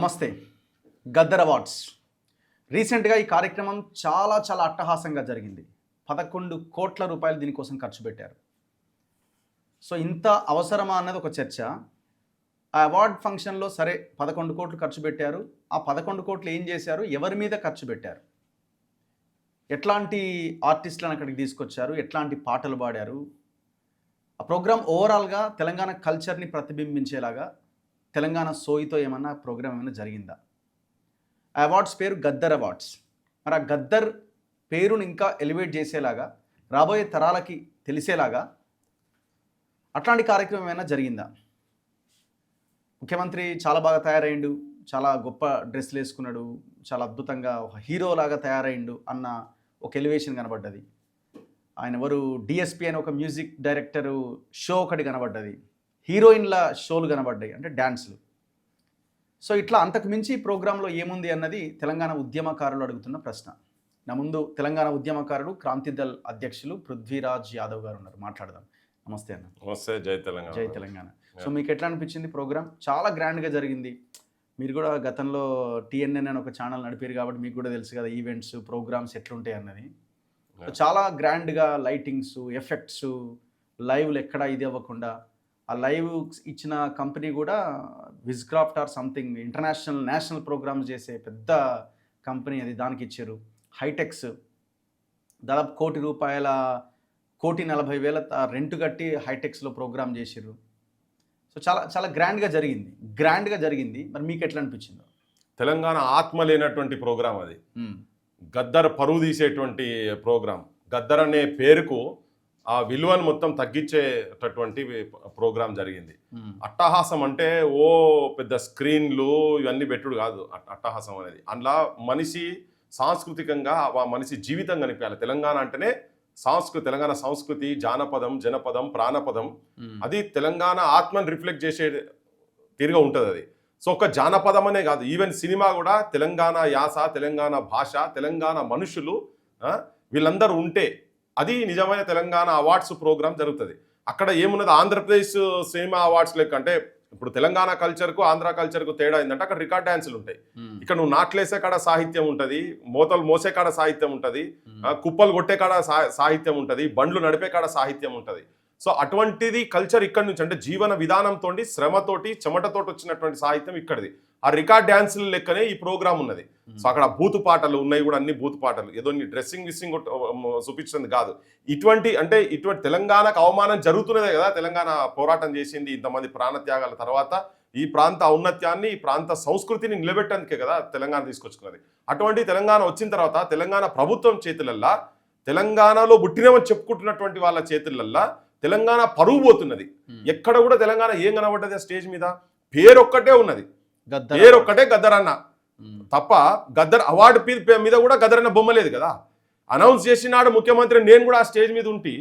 నమస్తే. గద్దర్ అవార్డ్స్ రీసెంట్గా ఈ కార్యక్రమం చాలా అట్టహాసంగా జరిగింది. 11 కోట్ల రూపాయలు దీనికోసం ఖర్చు పెట్టారు. సో ఇంత అవసరమా అన్నది ఒక చర్చ. ఆ అవార్డ్ ఫంక్షన్లో సరే 11 కోట్లు ఖర్చు పెట్టారు. ఆ 11 కోట్లు ఏం చేశారు, ఎవరి మీద ఖర్చు పెట్టారు, ఎట్లాంటి ఆర్టిస్టులను అక్కడికి తీసుకొచ్చారు, ఎట్లాంటి పాటలు పాడారు, ఆ ప్రోగ్రామ్ ఓవరాల్గా తెలంగాణ కల్చర్ని ప్రతిబింబించేలాగా తెలంగాణ సోయితో ఏమన్నా ప్రోగ్రామ్ ఏమైనా జరిగిందా? ఆ అవార్డ్స్ పేరు గద్దర్ అవార్డ్స్. మరి ఆ గద్దర్ పేరుని ఇంకా ఎలివేట్ చేసేలాగా, రాబోయే తరాలకి తెలిసేలాగా అట్లాంటి కార్యక్రమం ఏమైనా జరిగిందా? ముఖ్యమంత్రి చాలా బాగా తయారైండు, చాలా గొప్ప డ్రెస్సులు వేసుకున్నాడు, చాలా అద్భుతంగా ఒక హీరోలాగా తయారైండు అన్న ఒక ఎలివేషన్ కనబడ్డది. ఆయన ఎవరు, డిఎస్పి అని ఒక మ్యూజిక్ డైరెక్టరు షో ఒకటి కనబడ్డది, హీరోయిన్ల షోలు కనబడ్డాయి, అంటే డ్యాన్స్లు. సో ఇట్లా అంతకు మించి ప్రోగ్రాంలో ఏముంది అన్నది తెలంగాణ ఉద్యమకారులు అడుగుతున్న ప్రశ్న. నా ముందు తెలంగాణ ఉద్యమకారుడు, క్రాంతిదళ్ అధ్యక్షులు పృథ్వీరాజ్ యాదవ్ గారు ఉన్నారు, మాట్లాడదాం. నమస్తే అన్న. నమస్తే. జై తెలంగాణ. జై తెలంగాణ. సో మీకు ఎట్లా అనిపించింది ప్రోగ్రామ్? చాలా గ్రాండ్గా జరిగింది. మీరు కూడా గతంలో టీఎన్ఎన్ అని ఒక ఛానల్ నడిపారు కాబట్టి మీకు కూడా తెలుసు కదా ఈవెంట్స్, ప్రోగ్రామ్స్ ఎట్లుంటాయి అన్నది. సో చాలా గ్రాండ్గా లైటింగ్స్, ఎఫెక్ట్స్, లైవ్లు ఎక్కడ ఇది అవ్వకుండా, ఆ లైవ్ ఇచ్చిన కంపెనీ కూడా Wizcraft or something national programs చేసే పెద్ద కంపెనీ అది, దానికి ఇచ్చారు. హైటెక్స్ దాదాపు ₹1,40,000 రెంట్ కట్టి హైటెక్స్లో ప్రోగ్రామ్ చేసారు. సో చాలా గ్రాండ్గా జరిగింది. మరి మీకు ఎట్లా అనిపించిందో? తెలంగాణ ఆత్మ లేనటువంటి ప్రోగ్రాం అది. గద్దర్ పరువు తీసేటువంటి ప్రోగ్రాం. గద్దర్ అనే పేరుకు ఆ విలువను మొత్తం తగ్గించేటటువంటి ప్రోగ్రాం జరిగింది. అట్టహాసం అంటే ఓ పెద్ద స్క్రీన్లు ఇవన్నీ పెట్టుడు కాదు అట్టహాసం అనేది. అందులో మనిషి సాంస్కృతికంగా ఆ మనిషి జీవితం కనిపించాలి. తెలంగాణ అంటేనే తెలంగాణ సంస్కృతి, జానపదం, జనపదం, ప్రాణపదం, అది తెలంగాణ ఆత్మని రిఫ్లెక్ట్ చేసే తీరుగా ఉంటుంది అది. సో ఒక జానపదం అనే కాదు, ఈవెన్ సినిమా కూడా తెలంగాణ యాస, తెలంగాణ భాష, తెలంగాణ మనుషులు వీళ్ళందరూ ఉంటే అది నిజమైన తెలంగాణ అవార్డ్స్ ప్రోగ్రామ్ జరుగుతుంది. అక్కడ ఏమున్నది, ఆంధ్రప్రదేశ్ సినిమా అవార్డ్స్ లెక్క. అంటే ఇప్పుడు తెలంగాణ కల్చర్కు ఆంధ్ర కల్చర్కు తేడా ఏంటంటే అక్కడ రికార్డ్ డ్యాన్సులు ఉంటాయి. ఇక్కడ నువ్వు నాట్లేసే కాడ సాహిత్యం ఉంటుంది, మోతలు మోసే కాడ సాహిత్యం ఉంటుంది, కుప్పలు కొట్టే కాడ సాహిత్యం ఉంటుంది, బండ్లు నడిపే కాడ సాహిత్యం ఉంటుంది. సో అటువంటిది కల్చర్ ఇక్కడ నుంచి, అంటే జీవన విధానంతో, శ్రమతోటి, చెమటతోటి వచ్చినటువంటి సాహిత్యం ఇక్కడిది. ఆ రికార్డ్ డ్యాన్సుల లెక్కనే ఈ ప్రోగ్రామ్ ఉన్నది. సో అక్కడ బూతు పాటలు ఉన్నాయి కూడా, అన్ని బూతు పాటలు, ఏదో డ్రెస్సింగ్ చూపించింది కాదు. ఇటువంటి తెలంగాణకు అవమానం జరుగుతున్నదే కదా. తెలంగాణ పోరాటం చేసింది, ఇంతమంది ప్రాణత్యాగాల తర్వాత ఈ ప్రాంత ఔన్నత్యాన్ని, ఈ ప్రాంత సంస్కృతిని నిలబెట్టేందుకే కదా తెలంగాణ తీసుకొచ్చుకున్నది. అటువంటి తెలంగాణ వచ్చిన తర్వాత తెలంగాణ ప్రభుత్వం చేతులల్లా, తెలంగాణలో పుట్టినమని చెప్పుకుంటున్నటువంటి వాళ్ళ చేతులల్లా తెలంగాణ పరువు పోతున్నది. ఎక్కడ కూడా తెలంగాణ ఏం కనబడ్డది స్టేజ్ మీద? పేరొక్కటే ఉన్నది, పేరొక్కటే గద్దర్ అన్న తప్ప గద్దర్ అవార్డు మీద కూడా గద్దర్ అన్న బొమ్మ లేదు కదా. అనౌన్స్ చేసినాడు ముఖ్యమంత్రి, నేను కూడా ఆ స్టేజ్ మీద ఉండి,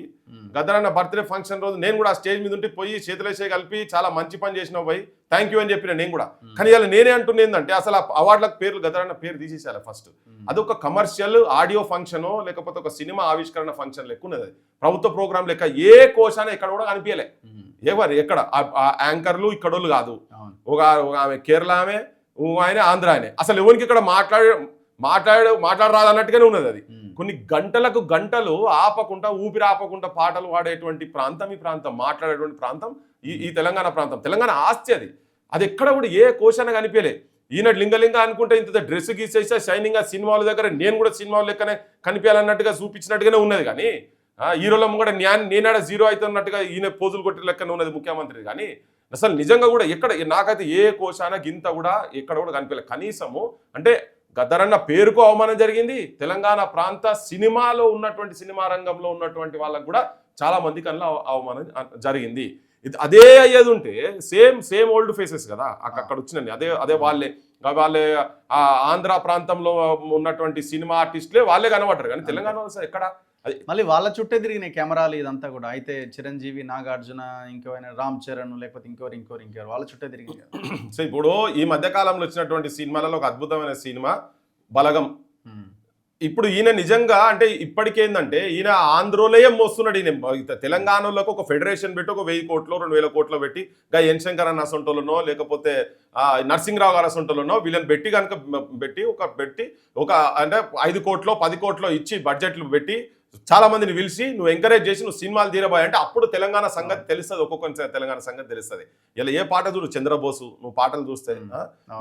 గద్దర్ అన్న బర్త్డే ఫంక్షన్ రోజు నేను కూడా ఆ స్టేజ్ మీద ఉండి పోయి చేతులేసే కలిపి చాలా మంచి పని చేసినావు పోయి, థ్యాంక్ యూ అని చెప్పిన నేను కూడా. కానీ ఇలా నేనే అంటున్నా ఏంటంటే అసలు అవార్డులకు పేర్లు గద్దర్ అన్న పేరు తీసేసాలి ఫస్ట్. అదొక కమర్షియల్ ఆడియో ఫంక్షనో లేకపోతే ఒక సినిమా ఆవిష్కరణ ఫంక్షన్ లెక్క ఉన్నది. ప్రభుత్వ ప్రోగ్రాం లెక్క ఏ కోశాన ఎక్కడ కూడా కనిపించలే. ఎక్కడ యాంకర్లు ఇక్కడోళ్ళు కాదు, ఒక ఆమె కేరళ ఆమె, ఆయన ఆంధ్ర ఆయనే. అసలు ఎవరికి ఇక్కడ మాట్లాడరాదు అన్నట్టుగానే ఉన్నది అది. కొన్ని గంటలు ఆపకుండా, ఊపిరి ఆపకుండా పాటలు పాడేటువంటి ప్రాంతం ఈ ప్రాంతం, మాట్లాడేటువంటి ప్రాంతం ఈ తెలంగాణ ప్రాంతం. తెలంగాణ ఆస్తి అది. అది ఎక్కడ కూడా ఏ కోశాన కనిపించలే. ఈయన లింగలింగ అనుకుంటే ఇంత డ్రెస్ గీసేసా షైనింగ్, ఆ సినిమాల దగ్గర నేను కూడా సినిమాల లెక్కనే కనిపించాలన్నట్టుగా చూపించినట్టుగానే ఉన్నది. కానీ హీరోల ముంగట నేనాడ జీరో అవుతున్నట్టుగా ఈయన పోజులు కొట్టే లెక్కనే ఉన్నది ముఖ్యమంత్రి. కానీ అసలు నిజంగా కూడా ఎక్కడ, నాకైతే ఏ కోశాన గింత కూడా ఎక్కడ కూడా కనిపించలేదు. కనీసము అంటే గద్దర్ అన్న పేరుకు అవమానం జరిగింది. తెలంగాణ ప్రాంత సినిమాలో ఉన్నటువంటి, సినిమా రంగంలో ఉన్నటువంటి వాళ్ళకు కూడా చాలా మంది కన్నా అవమానం జరిగింది. అదే అయ్యేది ఉంటే సేమ్ ఓల్డ్ ఫేసెస్ కదా అక్కడ వచ్చినండి. అదే వాళ్ళే ఆంధ్ర ప్రాంతంలో ఉన్నటువంటి సినిమా ఆర్టిస్టులే వాళ్ళే కనబడ్డారు. కానీ తెలంగాణ ఎక్కడ, మళ్ళీ వాళ్ళ చుట్టే తిరిగినాయి కెమెరాలు ఇదంతా కూడా. అయితే చిరంజీవి, నాగార్జున, ఇంకోైనా రామ్ చరణ్, లేకపోతే ఇంకోరు వాళ్ళ చుట్టే తిరిగింది. సో ఇప్పుడు ఈ మధ్య కాలంలో వచ్చినటువంటి సినిమాలలో ఒక అద్భుతమైన సినిమా బలగం. ఇప్పుడు ఈయన నిజంగా అంటే ఇప్పటికేందంటే ఈయన ఆంధ్రోలయం మోస్తున్నాడు. ఈయన తెలంగాణలోకి ఒక ఫెడరేషన్ పెట్టి ఒక 1000 కోట్లు 2000 కోట్లు పెట్టి ఎన్ శంకర్ అన్న అసొంటోళ్ళనో లేకపోతే నరసింహరావు గారు అసొంటోళ్ళనో వీళ్ళని పెట్టి కనుక పెట్టి ఒక అంటే 5 కోట్లో 10 కోట్లో ఇచ్చి బడ్జెట్లు పెట్టి చాలా మందిని పిలిచి నువ్వు ఎంకరేజ్ చేసి నువ్వు సినిమాలు తీరబోయ్ అంటే అప్పుడు తెలంగాణ సంగతి తెలుస్తుంది. ఒక్కొక్క తెలంగాణ సంగతి తెలుస్తుంది. ఇలా ఏ పాట చూడు చంద్రబోసు నువ్వు పాటలు చూస్తే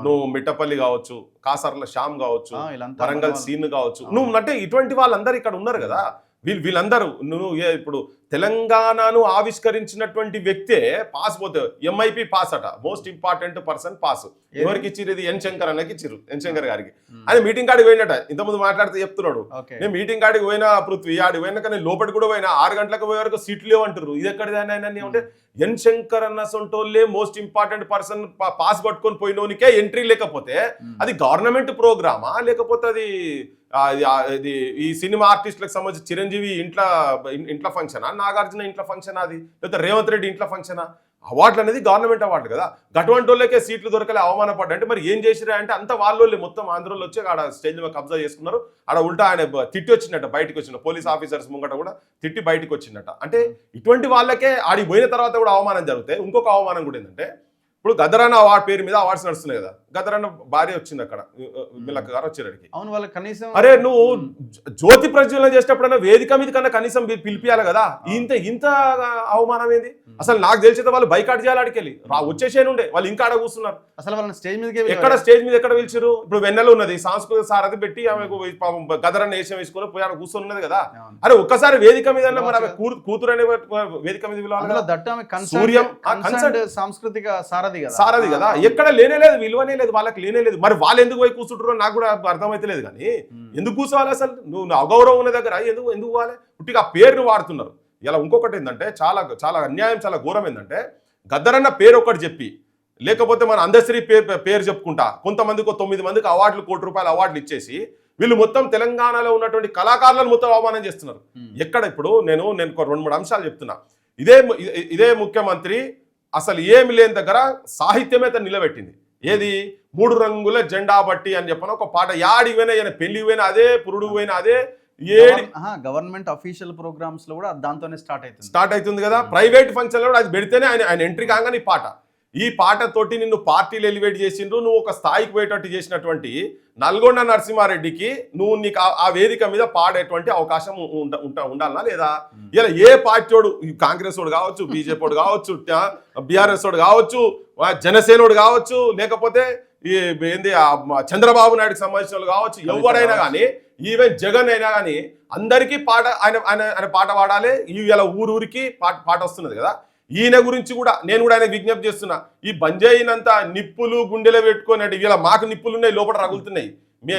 నువ్వు మిట్టపల్లి కావచ్చు, కాసర్ల శ్యామ్ కావచ్చు, వరంగల్ సీన్ కావచ్చు, నువ్వు అంటే ఇటువంటి వాళ్ళందరూ ఇక్కడ ఉన్నారు కదా. వీళ్ళందరూ నువ్వు ఇప్పుడు తెలంగాణను ఆవిష్కరించినటువంటి వ్యక్తే పాస్ పోతే ఎంఐపి పాస్ అట, మోస్ట్ ఇంపార్టెంట్ పర్సన్ పాస్. ఎవరికి ఇచ్చిరు? ఇది ఎన్ శంకర్ అన్నకి ఇచ్చిరు, ఎన్ శంకర్ గారికి. ఆయన మీటింగ్ కాడికి పోయినట, ఇంతకుముందు మాట్లాడితే చెప్తున్నాడు. నేను మీటింగ్ కాడికి పోయినా పృథ్వీ ఆడికి పోయినాక నేను లోపలికి కూడా పోయినా 6 గంటలకు పోయే వరకు సీట్లు లేవంటారు. ఇది ఎక్కడిదైనా అంటే ఎన్ శంకర్ అన్న సొంటోళ్ళే మోస్ట్ ఇంపార్టెంట్ పర్సన్ పాస్ పట్టుకొని పోయినోనికే ఎంట్రీ లేకపోతే అది గవర్నమెంట్ ప్రోగ్రామా లేకపోతే అది ఈ సినిమా ఆర్టిస్టులకు సంబంధించి చిరంజీవి ఇంట్లో ఫంక్షనా, నాగార్జున ఇంట్లో ఫంక్షనా, అది లేకపోతే రేవంత్ రెడ్డి ఇంట్లో ఫంక్షనా? అవార్డులు అనేది గవర్నమెంట్ అవార్డు కదా. అటువంటి వాళ్ళకే సీట్లు దొరకలే, అవమానపడ్డా అంటే మరి ఏం చేసిరా అంటే అంత వాళ్ళోళ్ళే మొత్తం ఆంధ్రలో వచ్చి ఆడ స్టేజ్ మీద కబ్జా చేసుకున్నారు. ఆడ ఉల్టా ఆయన తిట్టి వచ్చినట్ట, బయటకు వచ్చిన పోలీస్ ఆఫీసర్స్ ముంగట కూడా తిట్టి బయటకు వచ్చినట్ట. అంటే ఇటువంటి వాళ్ళకే ఆడికి పోయిన తర్వాత కూడా అవమానం జరుగుతాయి. ఇంకొక అవమానం కూడా ఏంటంటే ఇప్పుడు గదరన్న అవార్డు పేరు మీద అవార్డ్స్ నడుస్తున్నాయి కదా. గదరన్న భార్య వచ్చింది అక్కడ, మిల్లక్క గారు వచ్చేటికి. అవును, వాళ్ళకి కనీసం అరే నువ్వు జ్యోతి ప్రజ్వలన చేసేటప్పుడన్నా వేదిక మీద కన్నా కనీసం పిలిపియాలి కదా. ఇంత అవమానం ఏంది అసలు? నాకు తెలిసితే వాళ్ళు బైకాట్ చేయాలి, అడికెళ్ళి వచ్చేసేను ఉండే వాళ్ళు ఇంకా ఆడ కూర్చున్నారు. అసలు వాళ్ళని స్టేజ్ మీద ఎక్కడ పిలిచారు? ఇప్పుడు వెన్నెల ఉన్నది సాంస్కృతిక సారథి పెట్టి ఆమెకు గదరన్న వేషం వేసుకొని పోయి ఆడ కూర్చొని ఉన్నది కదా. అరే ఒక్కసారి వేదిక మీద మరి ఆమె కూతురు అనే వేదిక మీద సాంస్కృతిక సారథి కదా. ఎక్కడ లేనేలేదు, విలువనే లేదు, వాళ్ళకి లేనేలేదు. మరి వాళ్ళు ఎందుకు పోయి కూర్చుంటారో నాకు కూడా అర్థమైతలేదు. కానీ ఎందుకు కూర్చోవాలి అసలు? నువ్వు అగౌరవం ఉన్న దగ్గర ఎందుకు పోవాలి? పుట్టిగా ఆ పేరును వాడుతున్నారు. ఇలా ఇంకొకటి ఏంటంటే చాలా చాలా అన్యాయం, చాలా ఘోరం ఏంటంటే గద్దరన్న పేరు ఒకటి చెప్పి లేకపోతే మన అందశ్రీ పేరు చెప్పుకుంటా కొంతమందికి 9 మందికి అవార్డులు, ₹1 కోటి అవార్డులు ఇచ్చేసి వీళ్ళు మొత్తం తెలంగాణలో ఉన్నటువంటి కళాకారులను మొత్తం అవమానం చేస్తున్నారు. ఎక్కడ ఇప్పుడు నేను 2-3 అంశాలు చెప్తున్నా. ఇదే ముఖ్యమంత్రి అసలు ఏమి లేని దగ్గర సాహిత్యమే తను నిలబెట్టింది. ఏది 3 రంగుల జెండా బట్టి అని చెప్పిన ఒక పాట యాడికి పోయినా, ఆయన పెళ్లికి పోయినా అదే, పురుడు పోయినా అదే. గవర్నమెంట్ అఫీషియల్ ప్రోగ్రామ్స్ లో కూడా దాంతోనే స్టార్ట్ అవుతుంది కదా. ప్రైవేట్ ఫంక్షన్ లో కూడా అది పెడితేనే ఆయన ఎంట్రీ కాగానే ఈ పాట తోటి నిన్ను పార్టీలు ఎలివేట్ చేసిండ్రు. నువ్వు ఒక స్థాయికి పోయేటట్టు చేసినటువంటి నల్గొండ నరసింహారెడ్డికి నీకు ఆ వేదిక మీద పాడేటువంటి అవకాశం ఉండాలనా లేదా? ఇలా ఏ పార్టీ వాడు, కాంగ్రెస్ వాడు కావచ్చు, బీజేపీ వాడు కావచ్చు, బీఆర్ఎస్ వాడు కావచ్చు, జనసేనోడు కావచ్చు, లేకపోతే ఏంది చంద్రబాబు నాయుడుకి సంబంధించిన వాళ్ళు కావచ్చు, ఎవరైనా కానీ ఈవెన్ జగన్ అయినా కానీ అందరికీ పాట ఆయన పాట పాడాలి. ఇలా ఊరికి పాట వస్తున్నది కదా. ఈయన గురించి కూడా నేను కూడా ఆయన విజ్ఞప్తి చేస్తున్నా. ఈ బంజాయినంత నిప్పులు గుండెలో పెట్టుకున్నట్టు ఇలా మాకు నిప్పులు ఉన్నాయి, లోపల రగులుతున్నాయి.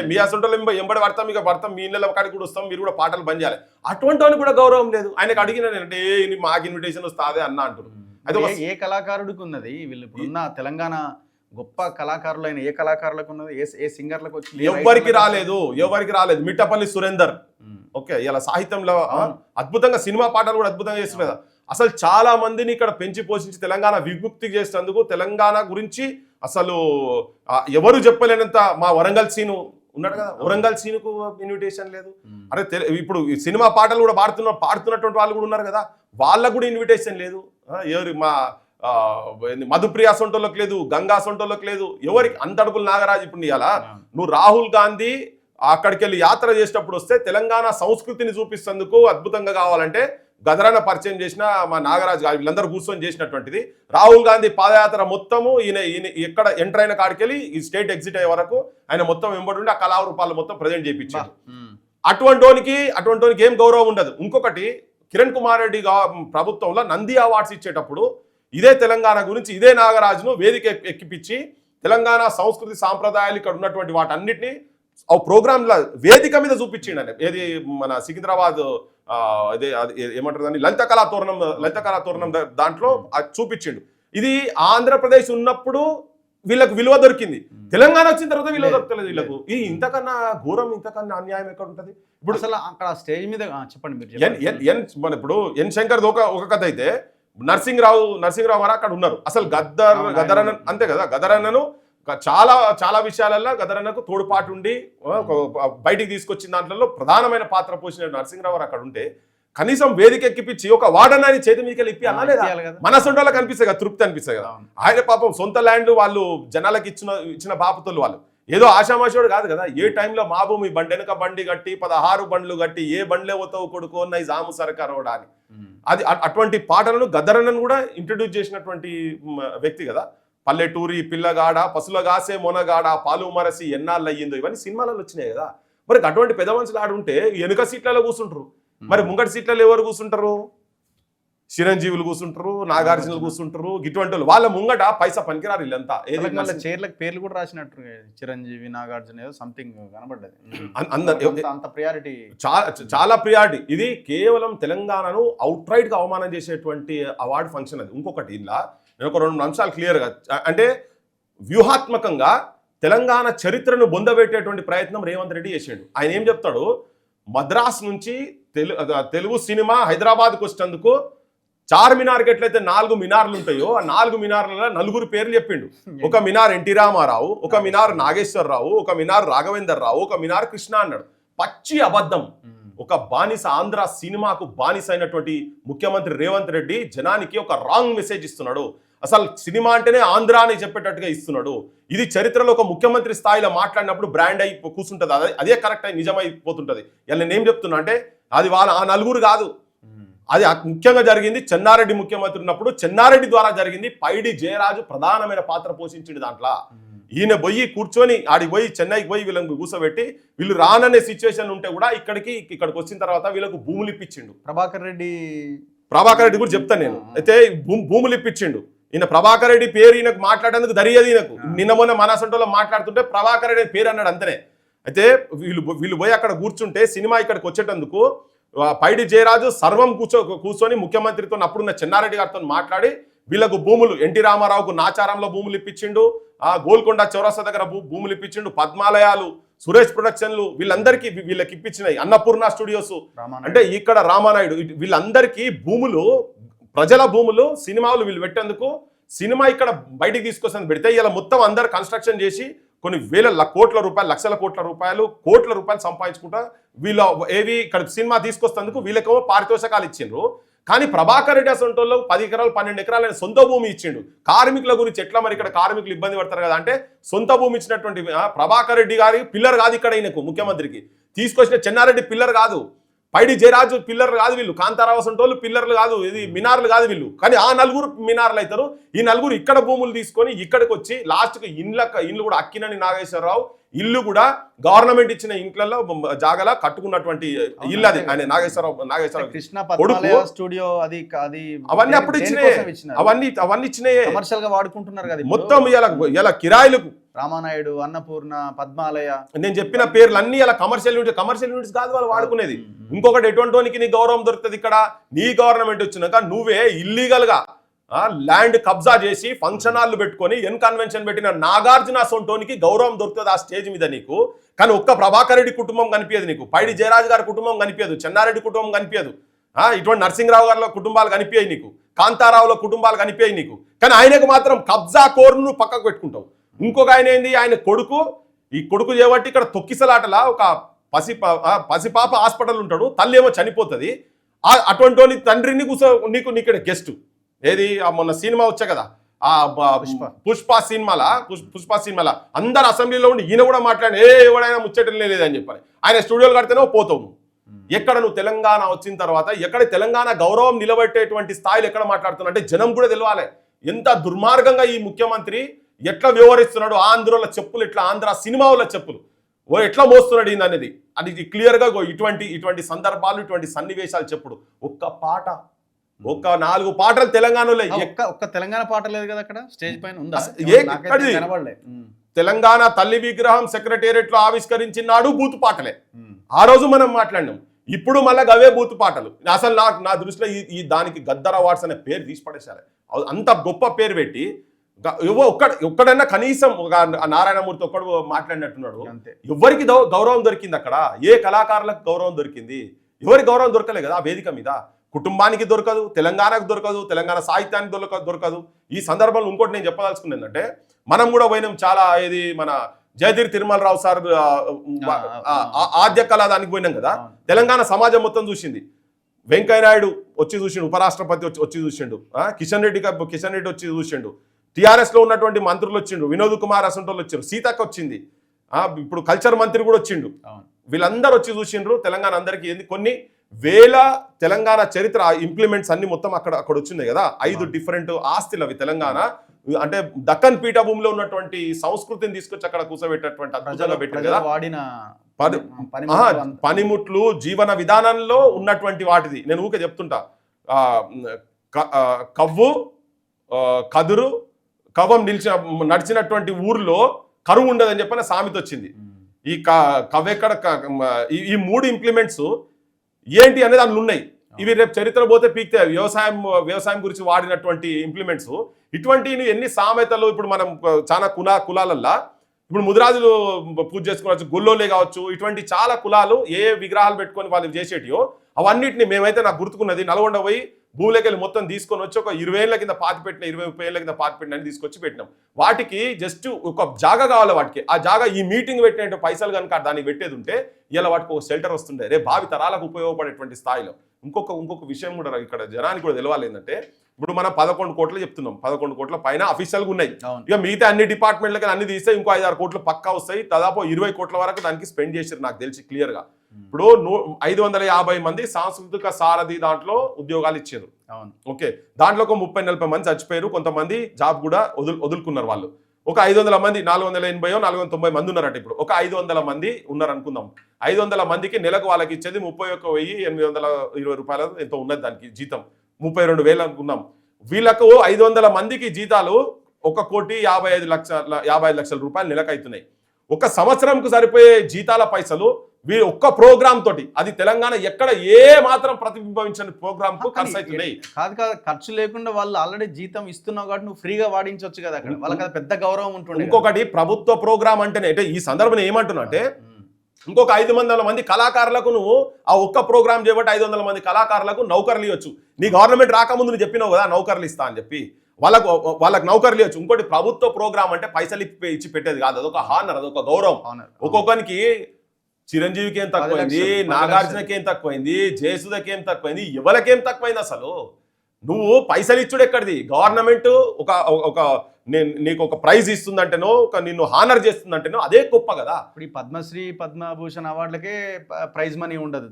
మీ అసంటోళ్ళు ఎంబడి పడతాం, ఇక పడతాం, మీ ఇళ్ళ కాడికి కూడా వస్తాం, మీరు కూడా పాటలు బంద్ చేయాలి. అటువంటి వాడిని కూడా గౌరవం లేదు. ఆయనకు అడిగిన అంటే మాకు ఇన్విటేషన్ వస్తాదే అన్న అంటారు. అయితే ఏ కళాకారుడికి ఉన్నది? వీళ్ళు ఇప్పుడున్న తెలంగాణ గొప్ప కళాకారులైన ఏ కళాకారులకు ఉన్నది? ఏ సింగర్లకు వచ్చింది? ఎవరికి రాలేదు. మిట్టపల్లి సురేందర్ ఓకే, ఇలా సాహిత్యంలో అద్భుతంగా, సినిమా పాటలు కూడా అద్భుతంగా చేస్తున్నారు. అసలు చాలా మందిని ఇక్కడ పెంచి పోషించి తెలంగాణ విముక్తి చేసేందుకు తెలంగాణ గురించి అసలు ఎవరు చెప్పలేనంత మా వరంగల్ సీను ఉన్నాడు కదా. వరంగల్ సీనుకు ఇన్విటేషన్ లేదు. అరే ఇప్పుడు సినిమా పాటలు కూడా పాడుతున్నటువంటి వాళ్ళు కూడా ఉన్నారు కదా, వాళ్ళకు కూడా ఇన్విటేషన్ లేదు. ఎవరు మా మధుప్రియ సొంటోళ్ళకి లేదు, గంగా సొంటోళ్ళకి లేదు, ఎవరికి అంతడుపులు నాగరాజు. ఇప్పుడు ఇవాళ నువ్వు రాహుల్ గాంధీ అక్కడికి వెళ్ళి యాత్ర చేసేటప్పుడు వస్తే తెలంగాణ సంస్కృతిని చూపిస్తేందుకు అద్భుతంగా కావాలంటే గదరన్న పరిచయం చేసిన మా నాగరాజు వీళ్ళందరూ కూర్చొని చేసినటువంటిది. రాహుల్ గాంధీ పాదయాత్ర మొత్తము ఈయన ఎక్కడ ఎంటర్ అయిన కాడికెళ్ళి ఈ స్టేట్ ఎగ్జిట్ అయ్యే వరకు ఆయన మొత్తం వెంబడి ఉండి ఆ కళారూపాలు మొత్తం ప్రజెంట్ చేయించారు. అటువంటికి ఏం గౌరవం ఉండదు. ఇంకొకటి, కిరణ్ కుమార్ రెడ్డి ప్రభుత్వంలో నంది అవార్డ్స్ ఇచ్చేటప్పుడు ఇదే తెలంగాణ గురించి ఇదే నాగరాజును వేదిక ఎక్కిపించి తెలంగాణ సంస్కృతి సాంప్రదాయాలు ఇక్కడ ఉన్నటువంటి వాటన్నిటిని ఆ ప్రోగ్రాంల వేదిక మీద చూపించిండు. ఏది మన సికింద్రాబాద్ అదే ఏమంటారు దాన్ని లలిత కళా తోరణం దాంట్లో చూపించిండు. ఇది ఆంధ్రప్రదేశ్ ఉన్నప్పుడు వీళ్ళకు విలువ దొరికింది, తెలంగాణ వచ్చిన తర్వాత విలువ దొరకలేదు వీళ్ళకు. ఇంతకన్నా ఘోరం, ఇంతకన్నా అన్యాయం ఎక్కడ ఉంటుంది? ఇప్పుడు అసలు అక్కడ స్టేజ్ మీద చెప్పండి మన ఇప్పుడు ఎన్ శంకర్ ఒక కథ అయితే నరసింహరావు గారు అక్కడ ఉన్నారు. అసలు గద్దరన్న అంతే కదా, గదరన్నను చాలా చాలా విషయాలలో గదరన్నకు తోడ్పాటు ఉండి బయటికి తీసుకొచ్చిన దాంట్లో ప్రధానమైన పాత్ర పోసిన నరసింహరావు గారు అక్కడ ఉంటే కనీసం వేదిక ఎక్కిపించి ఒక వాడనాన్ని చేతి మీదకి ఇప్పి అన్నా లేదా మన సొంటలకు అనిపిస్తాయి కదా, తృప్తి అనిపిస్తాయి కదా. ఆయన పాపం సొంత ల్యాండ్ వాళ్ళు జనాలకు ఇచ్చిన బాపతులు వాళ్ళు ఏదో ఆశామాషోడు కాదు కదా. ఏ టైంలో మా భూమి బండి వెనక బండి కట్టి 16 బండ్లు కట్టి ఏ బండ్లే పోతావు కొడుకు అన్న జాము సరకారోడా అని అది అటువంటి పాటలను గద్దరన్నను కూడా ఇంట్రడ్యూస్ చేసినటువంటి వ్యక్తి కదా. పల్లెటూరి పిల్లగాడ పసులగాసే మొనగాడ పాలు మరసి ఎన్నాళ్ళు అయ్యిందో ఇవన్నీ సినిమాలలో వచ్చినాయి కదా. మరి అటువంటి పెద్ద మనుషులు ఆడుంటే వెనుక సీట్లలో కూర్చుంటారు, మరి ముంగటి సీట్లలో ఎవరు కూర్చుంటారు? చిరంజీవులు కూర్చుంటారు, నాగార్జునులు కూర్చుంటారు, ఇటువంటి వాళ్ళ ముంగట పైసా పనికిరారు వీళ్ళంతా. చైర్లకు పేర్లు కూడా రాసినట్టు చిరంజీవి నాగార్జున ఏదో సంథింగ్ కనబడ్డది. అంత ప్రియారిటీ, చాలా ప్రియారిటీ. ఇది కేవలం తెలంగాణను అవుట్ రైట్ గా అవమానం చేసేటువంటి అవార్డు ఫంక్షన్ అది. ఇంకొకటి ఇలా నేను ఒక 2 అంశాలు క్లియర్గా అంటే వ్యూహాత్మకంగా తెలంగాణ చరిత్రను బొందబెట్టేటువంటి ప్రయత్నం రేవంత్ రెడ్డి చేసాడు. ఆయన ఏం చెప్తాడు, మద్రాస్ నుంచి తెలుగు సినిమా హైదరాబాద్కు వచ్చేందుకు చార్మినార్కి ఎట్లయితే 4 మినార్లు ఉంటాయో ఆ 4 మినార్లలో 4 పేర్లు చెప్పిండు. ఒక మినార్ ఎన్టీ రామారావు, ఒక మినార్ నాగేశ్వరరావు, ఒక మినార్ రాఘవేందర్ రావు, ఒక మినార్ కృష్ణ అన్నాడు. పచ్చి అబద్ధం. ఒక బానిస, ఆంధ్ర సినిమాకు బానిస అయినటువంటి ముఖ్యమంత్రి రేవంత్ రెడ్డి జనానికి ఒక రాంగ్ మెసేజ్ ఇస్తున్నాడు. అసలు సినిమా అంటేనే ఆంధ్ర అని చెప్పేటట్టుగా ఇస్తున్నాడు. ఇది చరిత్రలో ఒక ముఖ్యమంత్రి స్థాయిలో మాట్లాడినప్పుడు బ్రాండ్ అయి కూర్చుంటుంది, అదే కరెక్ట్ అయి నిజమైపోతుంటది. ఇలా నేనేం చెప్తున్నా అంటే అది ఆ 4 కాదు, అది ముఖ్యంగా జరిగింది చెన్నారెడ్డి ముఖ్యమంత్రి ఉన్నప్పుడు చెన్నారెడ్డి ద్వారా జరిగింది. పైడి జయరాజు ప్రధానమైన పాత్ర పోషించింది దాంట్లో. ఈయన పోయి కూర్చొని ఆడికి పోయి చెన్నైకి పోయి వీళ్ళని కూర్చోబెట్టి వీళ్ళు రాననే సిచ్యువేషన్ ఉంటే కూడా ఇక్కడికి వచ్చిన తర్వాత వీళ్ళకు భూములు ఇప్పించిండు. ప్రభాకర్ రెడ్డి కూడా చెప్తాను నేను. అయితే భూములు ఇప్పించిండు. ఈయన ప్రభాకర్ రెడ్డి పేరు ఈయనకు మాట్లాడేందుకు దరియదు. ఈయనకు నిన్న మొన్న మనసంటోలో మాట్లాడుతుంటే ప్రభాకర్ రెడ్డి పేరు అన్నాడు అంతనే. అయితే వీళ్ళు పోయి అక్కడ కూర్చుంటే సినిమా ఇక్కడికి వచ్చేటందుకు పైడి జయరాజు సర్వం కూర్చొని ముఖ్యమంత్రితో అప్పుడున్న చెన్నారెడ్డి గారితో మాట్లాడి వీళ్ళకు భూములు, ఎన్టీ రామారావుకు నాచారంలో భూములు ఇప్పించిండు, గోల్కొండ చౌరస్తా దగ్గర భూములు ఇప్పించిండు, పద్మాలయాలు, సురేష్ ప్రొడక్షన్లు వీళ్ళకి ఇప్పించినాయి, అన్నపూర్ణ స్టూడియోస్ అంటే ఇక్కడ రామానాయుడు, వీళ్ళందరికీ భూములు, ప్రజల భూములు, సినిమాలు వీళ్ళు పెట్టేందుకు సినిమా ఇక్కడ బయటికి తీసుకొస్తాను పెడితే ఇలా మొత్తం అందరు కన్స్ట్రక్షన్ చేసి కొన్ని వేల కోట్ల రూపాయలు, లక్షల కోట్ల రూపాయలు సంపాదించుకుంటా వీళ్ళ ఏవి ఇక్కడ సినిమా తీసుకొస్తేందుకు వీళ్ళకేమో పారితోషకాలు ఇచ్చిండ్రు. కానీ ప్రభాకర్ రెడ్డి అసంటోళ్ళు 10 ఎకరాలు 12 ఎకరాలు సొంత భూమి ఇచ్చిండు. కార్మికుల గురించి ఎట్లా మరి ఇక్కడ కార్మికులు ఇబ్బంది పడతారు కదా అంటే సొంత భూమి ఇచ్చినటువంటి ప్రభాకర్ రెడ్డి గారి పిల్లర్ కాదు ఇక్కడ ఈయనకు ముఖ్యమంత్రికి తీసుకొచ్చిన చెన్నారెడ్డి పిల్లర్ కాదు, పైడి జయరాజు పిల్లర్లు కాదు, వీళ్ళు కాంతారావు సంటోళ్ళు పిల్లర్లు కాదు, ఇది మినార్లు కాదు వీళ్ళు. కానీ ఆ 4 మినార్లు అవుతారు. ఈ 4 ఇక్కడ భూములు తీసుకొని ఇక్కడికి వచ్చి లాస్ట్కి ఇండ్లు కూడా అక్కినేని నాగేశ్వరరావు ఇల్లు కూడా గవర్నమెంట్ ఇచ్చిన ఇంట్లలో జాగలా కట్టుకున్నటువంటి ఇల్లు అది. ఆయన నాగేశ్వరరావు స్టూడియో అవన్నీ అప్పుడు ఇచ్చినాయి, అవన్నీ ఇచ్చినాయి, కమర్షియల్ గా వాడుకుంటున్నారు కదా మొత్తం. ఇలా కిరాయిలకు రామానాయుడు, అన్నపూర్ణ, పద్మాలయ నేను చెప్పిన పేర్లు అన్ని ఇలా కమర్షియల్ యూనిట్స్ కాదు వాళ్ళు వాడుకునేది. ఇంకొకటి ఎటువంటి నీ గౌరవం దొరుకుతుంది ఇక్కడ, నీ గవర్నమెంట్ వచ్చినాక నువ్వే ఇల్లీగల్ గా ల్యాండ్ కబ్జా చేసి ఫంక్షన్ హాల్లు పెట్టుకొని కన్వెన్షన్ పెట్టిన నాగార్జున సొంటోనికి గౌరవం దొరుకుతుంది ఆ స్టేజ్ మీద నీకు. కానీ ఒక్క ప్రభాకర్ రెడ్డి కుటుంబం కనిపించదు నీకు, పైడి జయరాజు గారి కుటుంబం కనిపించదు, చెన్నారెడ్డి కుటుంబం కనిపించదు, ఇటువంటి నరసింహరావు గారి కుటుంబాలు కనిపించాయి నీకు, కాంతారావుల కుటుంబాలు కనిపించాయి నీకు. కానీ ఆయనకు మాత్రం కబ్జా కోరును పక్కకు పెట్టుకుంటావు. ఇంకొక ఆయన ఏంది, ఆయన కొడుకు చేయబట్టి ఇక్కడ తొక్కిసలాటలా ఒక పసిపాప హాస్పిటల్ ఉంటాడు, తల్లి ఏమో చనిపోతుంది. అటువంటి తండ్రిని నీకు ఇక్కడ గెస్ట్ ఏది మొన్న సినిమా వచ్చా కదా పుష్ప సినిమాల అందరు అసెంబ్లీలో ఉండి ఈయన కూడా మాట్లాడి ఎవడైనా ముచ్చటం లేదని చెప్పాలి. ఆయన స్టూడియోలు కడితేనే పోతావు. ఎక్కడ నువ్వు తెలంగాణ వచ్చిన తర్వాత ఎక్కడ తెలంగాణ గౌరవం నిలబెట్టేటువంటి స్థాయిలో ఎక్కడ మాట్లాడుతున్నా అంటే జనం కూడా తెలవాలి ఎంత దుర్మార్గంగా ఈ ముఖ్యమంత్రి ఎట్లా వ్యవహరిస్తున్నాడు. ఆంధ్రలో చెప్పులు ఎట్లా, ఆంధ్ర సినిమాల చెప్పులు ఎట్లా మోస్తున్నాడు ఈయన అనేది అది క్లియర్గా ఇటువంటి సందర్భాలు, ఇటువంటి సన్నివేశాలు చెప్పుడు. ఒక్క 4 పాటలు తెలంగాణలో, ఒక్క తెలంగాణ పాట లేదు కదా అక్కడ స్టేజ్ పైన ఉందా? తెలంగాణ తల్లి విగ్రహం సెక్రటేరియట్ లో ఆవిష్కరించినాడు బూతు పాటలే. ఆ రోజు మనం మాట్లాడినాం. ఇప్పుడు మళ్ళీ గవే బూతు పాటలు. అసలు నా దృష్టిలో ఈ దానికి గద్దర్ అవార్డ్స్ అనే పేరు తీసి పడేశారు. అంత గొప్ప పేరు పెట్టి ఒక్కడన్నా కనీసం నారాయణమూర్తి ఒక్కడు మాట్లాడినట్టున్నాడు. ఎవరికి గౌరవం దొరికింది అక్కడ? ఏ కళాకారులకు గౌరవం దొరికింది? ఎవరికి గౌరవం దొరకలే కదా ఆ వేదిక మీద. కుటుంబానికి దొరకదు, తెలంగాణకు దొరకదు, తెలంగాణ సాహిత్యానికి దొరకదు. ఈ సందర్భంలో ఇంకోటి నేను చెప్పదలుచుకున్నది ఏంటంటే, మనం కూడా పోయినాం చాలా, ఇది మన జయధీర్ తిరుమలరావు సార్ ఆద్య కళా దానికి పోయినాం కదా. తెలంగాణ సమాజం మొత్తం చూసింది. వెంకయ్యనాయుడు వచ్చి చూసిండు, ఉపరాష్ట్రపతి వచ్చి చూసిండు, కిషన్ రెడ్డి వచ్చి చూసిండు, టీఆర్ఎస్ లో ఉన్నటువంటి మంత్రులు వచ్చిండు, వినోద్ కుమార్ అసంటోళ్ళు వచ్చారు, సీతక్క వచ్చింది, ఇప్పుడు కల్చర్ మంత్రి కూడా వచ్చిండు. వీళ్ళందరూ వచ్చి చూసిండ్రు. తెలంగాణ అందరికీ ఏంది, కొన్ని వేల తెలంగాణ చరిత్ర ఇంప్లిమెంట్స్ అన్ని మొత్తం అక్కడ వచ్చింది కదా. 5 డిఫరెంట్ ఆస్తులు అవి. తెలంగాణ అంటే దక్కన్ పీఠభూమిలో ఉన్నటువంటి సంస్కృతిని తీసుకొచ్చి అక్కడ కూర్చోబెట్టేటువంటి అద్భుతంగా పెట్టారు కదా. పనిముట్లు జీవన విధానంలో ఉన్నటువంటి వాటిది నేను ఊకే చెప్తుంటా. కవ్వు కదురు కవ్వం నడిచినటువంటి ఊర్లో కరువు ఉండదని చెప్పిన సామెత వచ్చింది. ఈ కవ్వెక్కడ ఈ 3 ఇంప్లిమెంట్స్ ఏంటి అనేది అందులో ఉన్నాయి. ఇవి రేపు చరిత్ర పోతే పీక్తే వ్యవసాయం గురించి వాడినటువంటి ఇంప్లిమెంట్స్. ఇటువంటి ఎన్ని సామెతలు ఇప్పుడు మనం చాలా కులాలల్లా ఇప్పుడు ముదిరాజులు పూజ చేసుకోవచ్చు, గొల్లోలే కావచ్చు, ఇటువంటి చాలా కులాలు ఏ విగ్రహాలు పెట్టుకొని వాళ్ళు చేసేటియో అవన్నిటిని మేమైతే నాకు గుర్తుకున్నది నల్గొండ పోయి భూమిలోకి మొత్తం తీసుకొని వచ్చి ఒక 20 ఏళ్ల కింద పాతి పెట్టిన 20-30 ఏళ్ల కింద పాతి పెట్టిన తీసుకొచ్చి పెట్టినాం. వాటికి జస్ట్ ఒక జాగా కావాలి. వాటికి ఆ జాగా ఈ మీటింగ్ పెట్టిన పైసలు కనుక దానికి పెట్టేది ఉంటే ఇలా వాటికి ఒక షెల్టర్ వస్తుండే, రేపు భావి తరాలకు ఉపయోగపడేటువంటి స్థాయిలో. ఇంకొక విషయం కూడా ఇక్కడ జనానికి కూడా తెలవాలి ఏంటంటే, ఇప్పుడు మనం 11 కోట్లు చెప్తున్నాం, 11 కోట్ల పైన అఫీషియల్గా ఉన్నాయి. ఇక మిగతా అన్ని డిపార్ట్మెంట్లకి అన్ని తీస్తే ఇంకో 5-6 కోట్లు పక్కా వస్తాయి. దాదాపు 20 కోట్ల వరకు దానికి స్పెండ్ చేశారు నాకు తెలిసి క్లియర్ గా. ఇప్పుడు 550 మంది సాంస్కృతిక సారథి దాంట్లో ఉద్యోగాలు ఇచ్చారు. ఓకే, దాంట్లో ఒక 30-40 మంది చచ్చిపోయారు, కొంతమంది జాబ్ కూడా వదులుకున్నారు. వాళ్ళు ఒక 500 మంది 480-490 మంది ఉన్నారట. ఇప్పుడు ఒక 500 మంది ఉన్నారు అనుకుందాం. 500 మందికి నెలకు వాళ్ళకి ఇచ్చేది 31,820 రూపాయలు ఎంతో ఉన్నది దానికి జీతం, 32,000 అనుకున్నాం. వీళ్ళకు 500 మందికి జీతాలు 1,55,00,000 రూపాయలు నెలకు అవుతున్నాయి. ఒక సంవత్సరంకు సరిపోయే జీతాల పైసలు వీళ్ళు ఒక్క ప్రోగ్రామ్ తోటి, అది తెలంగాణ ఎక్కడ ఏ మాత్రం ప్రతిబింబించని ప్రోగ్రామ్ కు ఖర్చు అవుతున్నాయి. కాదు ఖర్చు లేకుండా వాళ్ళు ఆల్రెడీ జీతం ఇస్తున్నావు కాబట్టి నువ్వు ఫ్రీగా వాడించవచ్చు కదా. అక్కడ వాళ్ళకి పెద్ద గౌరవం ఉంటుంది. ఇంకొకటి ప్రభుత్వ ప్రోగ్రామ్ అంటేనే అంటే ఈ సందర్భంలో ఏమంటున్నా అంటే, ఇంకొక 500 మంది కళాకారులకు నువ్వు ఆ ఒక్క ప్రోగ్రామ్ చేయబట్టి 500 మంది కళాకారులకు నౌకర్లు ఇవ్వచ్చు. నీ గవర్నమెంట్ రాకముందు నువ్వు చెప్పినావు కదా నౌకర్లు ఇస్తా అని చెప్పి, వాళ్ళకి నౌకర్లు ఇవ్వచ్చు. ఇంకోటి ప్రభుత్వ ప్రోగ్రామ్ అంటే పైసలు ఇచ్చి పెట్టేది కాదు, అదొక హానర్, అదొక గౌరవం. ఒక్కొక్కరికి చిరంజీవికి ఏం తక్కువైంది, నాగార్జునకి ఏం తక్కువైంది, జయసుధకి ఏం తక్కువైంది, ఎవరికేం తక్కువైంది? అసలు నువ్వు పైసలు ఇచ్చుడు ఎక్కడిది? గవర్నమెంట్ ఒక నీకు ఒక ప్రైజ్ ఇస్తుందంటేనో, ఒక నిన్ను హానర్ చేస్తుందంటేనో అదే గొప్ప కదా. ఇప్పుడు ఈ పద్మశ్రీ పద్మభూషణ్ అవార్డులకే ప్రైజ్ మనీ ఉండదు,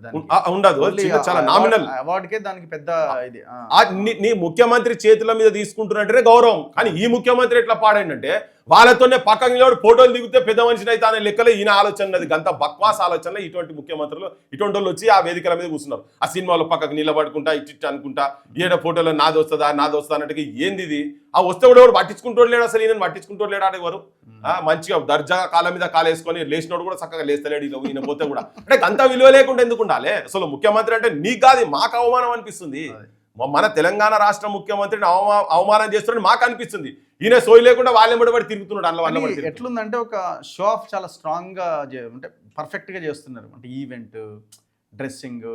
చాలా నామినల్ అవార్డుకే దానికి పెద్ద ఇది. నీ ముఖ్యమంత్రి చేతుల మీద తీసుకుంటున్నట్టే గౌరవం. కానీ ఈ ముఖ్యమంత్రి ఎట్లా పాడంటే, వాళ్ళతోనే పక్కన ఫోటోలు దిగితే పెద్ద మనిషిని అయితే అనే లెక్కలే ఈయన ఆలోచన. గంత బక్వాస్ ఆలోచనలో ఇటువంటి ముఖ్యమంత్రులు ఇటువంటి వాళ్ళు వచ్చి ఆ వేదికల మీద కూర్చున్నారు. ఆ సినిమాలో పక్కకు నిలబడుకుంటా ఇట్టి అనుకుంటా ఏడ ఫోటోలో నాది వస్తుందా అన్నట్టుగా ఏంది ఇది? ఆ వస్తే కూడా ఎవరు పట్టించుకుంటూ లేడు. అసలు ఈయన పట్టించుకుంటూ లేడు ఆడేవారు. మంచిగా దర్జా కాళ్ళ మీద కాలేసుకొని లేచినోడు కూడా చక్కగా లేస్తలేడు. ఈయన పోతే కూడా అంటే అంత విలువ లేకుండా ఎందుకు ఉండాలి? అసలు ముఖ్యమంత్రి అంటే నీకు కాదు మాకు అవమానం అనిపిస్తుంది. మన తెలంగాణ రాష్ట్ర ముఖ్యమంత్రిని అవమానం చేస్తున్నాడు మాకు అనిపిస్తుంది. ఈయన సోయి లేకుండా వాళ్ళెంబడి తిరుగుతున్నాడు. అందులో ఎట్లుందంటే ఒక షో ఆఫ్ చాలా స్ట్రాంగ్ గా అంటే పర్ఫెక్ట్ గా చేస్తున్నారు. అంటే ఈవెంట్ డ్రెస్సింగ్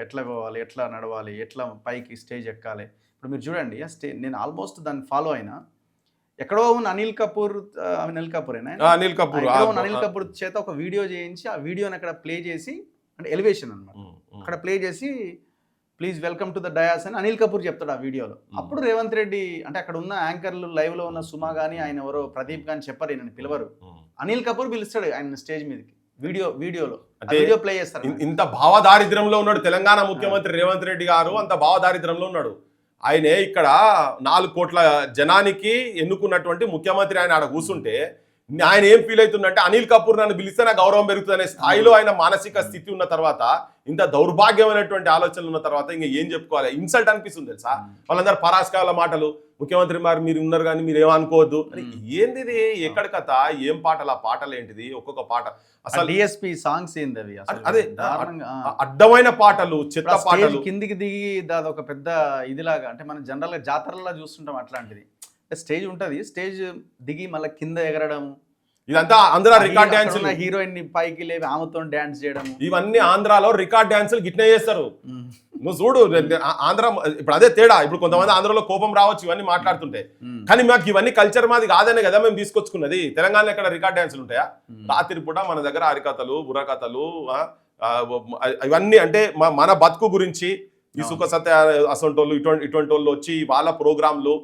ఎట్లా పోవాలి, ఎట్లా నడవాలి, ఎట్లా పైకి స్టేజ్ ఎక్కాలి. ఇప్పుడు మీరు చూడండి నేను ఆల్మోస్ట్ దాన్ని ఫాలో అయినా. ఎక్కడో ఉన్న అనిల్ కపూర్ చేత ఒక వీడియో చేయించి ఆ వీడియోని అక్కడ ప్లే చేసి, అంటే ఎలివేషన్ అనమాట, అక్కడ ప్లే చేసి please welcome to the dais అని అనిల్ కపూర్ చెప్తాడు ఆ వీడియోలో. అప్పుడు రేవంత్ రెడ్డి అంటే అక్కడ ఉన్న యాంకర్లు లైవ్ లో ఉన్న సుమా గానీ ఆయన ఎవరో ప్రదీప్ గాని చెప్పరు, ఈయన పిలవరు. అనిల్ కపూర్ పిలుస్తాడు ఆయన స్టేజ్ మీదకి, వీడియోలో వీడియో ప్లే చేస్తారు. ఇంత భావదారిద్ర్యంలో ఉన్నాడు తెలంగాణ ముఖ్యమంత్రి రేవంత్ రెడ్డి గారు, అంత భావదారిద్ర్యంలో ఉన్నాడు. ఆయనే ఇక్కడ 4 కోట్ల జనానికి ఎన్నుకున్నటువంటి ముఖ్యమంత్రి. ఆయన ఆడ కూర్చుంటే ఆయన ఏం ఫీల్ అవుతుందంటే, అనిల్ కపూర్ నన్ను పిలిస్తే నా గౌరవం పెరుగుతుంది అనే స్థాయిలో ఆయన మానసిక స్థితి ఉన్న తర్వాత, ఇంత దౌర్భాగ్యమైనటువంటి ఆలోచనలు ఉన్న తర్వాత ఇంకా ఏం చెప్పుకోవాలి? ఇన్సల్ట్ అనిపిస్తుంది తెలుసా. వాళ్ళందరూ పరాస్కాల మాటలు, ముఖ్యమంత్రి మరి మీరు ఉన్నారు కానీ మీరు ఏమనుకోవద్దు. ఏంది ఎక్కడ కథ, ఏం పాటలు, ఆ పాటలు ఏంటిది? ఒక్కొక్క పాట అసలు డిఎస్పీ సాంగ్స్ ఏంది అవి, అదే అడ్డమైన పాటలు, చెత్త పాటలు. కిందికి దిగి దాది ఒక పెద్ద ఇదిలాగా, అంటే మనం జనరల్ గా జాతరలా చూస్తుంటాం అట్లాంటిది. స్టేజ్ ఉంటుంది, స్టేజ్ దిగి మళ్ళీ కింద ఎగరడం, ఇదంతా ఆంధ్ర రికార్డ్ డాన్సులు, హీరోయిన్ ని పైకి లేవి ఆమెతో డాన్స్ చేయడం, ఇవన్నీ ఆంధ్రాలో రికార్డ్ డాన్సులు గిట్నే చేస్తారు. నువ్వు చూడు ఆంధ్ర ఇప్పుడు అదే తేడా. ఇప్పుడు కొంతమంది ఆంధ్రలో కోపం రావచ్చు ఇవన్నీ మాట్లాడుతుంటే, కానీ మాకు ఇవన్నీ కల్చర్ మాది కాదనే కదా మేము తీసుకొచ్చుకున్నది. తెలంగాణలో ఎక్కడ రికార్డ్ డాన్సులు ఉంటాయా? రాత్రి పూట మన దగ్గర హరికథలు, బుర్రకథలు, ఇవన్నీ అంటే మన బతుకు గురించి ఈ సుఖ సత్య అసంటోళ్ళు ఇటువంటి వాళ్ళు వచ్చి వాళ్ళ ప్రోగ్రాంలు,